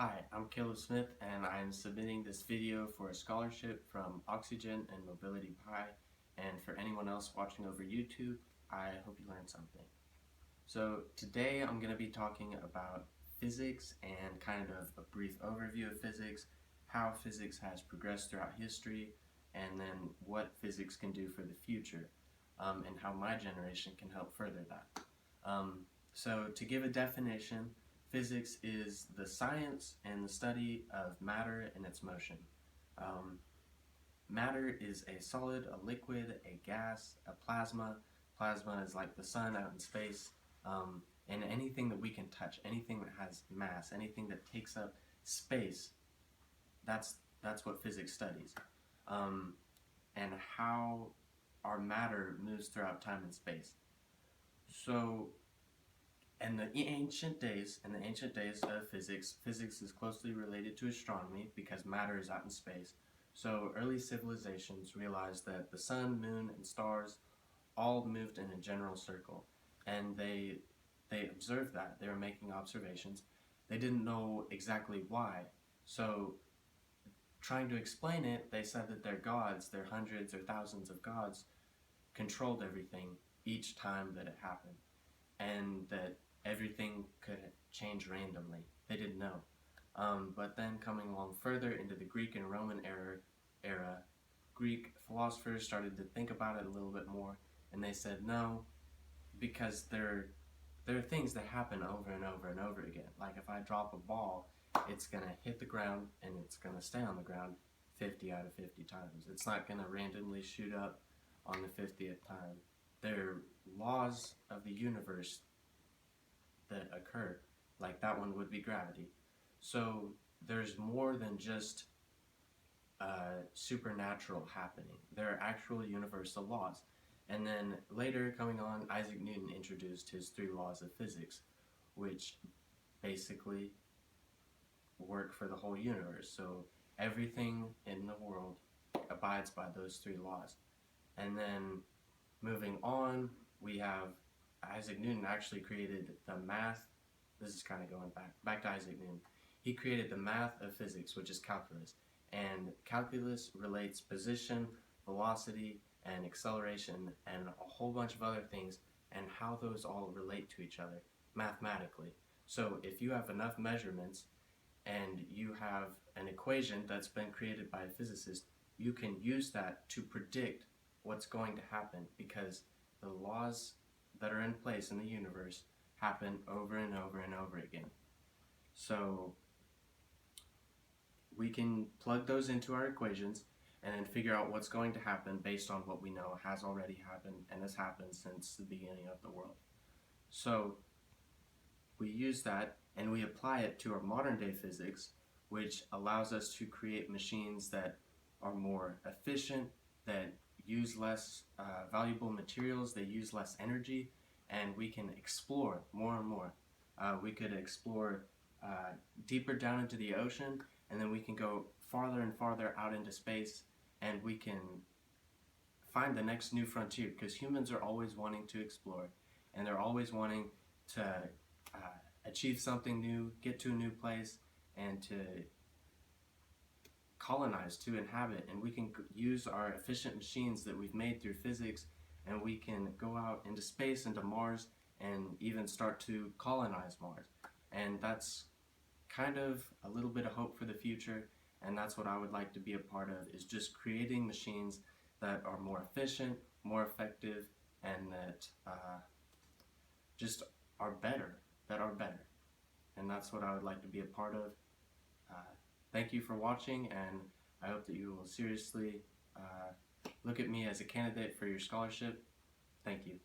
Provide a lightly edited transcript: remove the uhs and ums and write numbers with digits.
Hi, I'm Caleb Smith and I'm submitting this video for a scholarship from oxyGEN and Mobility Pi, and for anyone else watching over YouTube, I hope you learned something. So today I'm going to be talking about physics and kind of a brief overview of physics, how physics has progressed throughout history, and then what physics can do for the future, and how my generation can help further that. So to give a definition, physics is the science and the study of matter and its motion. Matter is a solid, a liquid, a gas, a plasma. Plasma is like the sun out in space, and anything that we can touch, anything that has mass, anything that takes up space, that's what physics studies. And how our matter moves throughout time and space. So in the ancient days of physics, physics is closely related to astronomy because matter is out in space. So early civilizations realized that the sun, moon, and stars all moved in a general circle, and they observed that. They were making observations. They didn't know exactly why. So trying to explain it, they said that their gods, their hundreds or thousands of gods, controlled everything each time that it happened, and that everything could change randomly. They didn't know. But then coming along further into the Greek and Roman era, Greek philosophers started to think about it a little bit more, and they said no, because there are things that happen over and over and over again. Like if I drop a ball, it's going to hit the ground and it's going to stay on the ground 50 out of 50 times. It's not going to randomly shoot up on the 50th time. There are laws of the universe that occur, like that one would be gravity. So there's more than just supernatural happening. There are actual universal laws. And then later coming on, Isaac Newton introduced his 3 laws of physics, which basically work for the whole universe. So everything in the world abides by those 3 laws. And then moving on, we have Isaac Newton actually created the math. This is kind of going back to Isaac Newton. He created the math of physics, which is calculus. And calculus relates position, velocity, and acceleration, and a whole bunch of other things, and how those all relate to each other mathematically. So if you have enough measurements and you have an equation that's been created by a physicist, you can use that to predict what's going to happen, because the laws that are in place in the universe happen over and over and over again. So we can plug those into our equations and then figure out what's going to happen based on what we know has already happened and has happened since the beginning of the world. So we use that and we apply it to our modern day physics, which allows us to create machines that are more efficient, that use less valuable materials, they use less energy, and we can explore more and more. We could explore deeper down into the ocean, and then we can go farther and farther out into space, and we can find the next new frontier, because humans are always wanting to explore, and they're always wanting to achieve something new, get to a new place, and to colonize, to inhabit. And we can use our efficient machines that we've made through physics, and we can go out into space, into Mars, and even start to colonize Mars. And that's kind of a little bit of hope for the future, and that's what I would like to be a part of, is just creating machines that are more efficient, more effective, and that just are better, And that's what I would like to be a part of. Thank you for watching, and I hope that you will seriously look at me as a candidate for your scholarship. Thank you.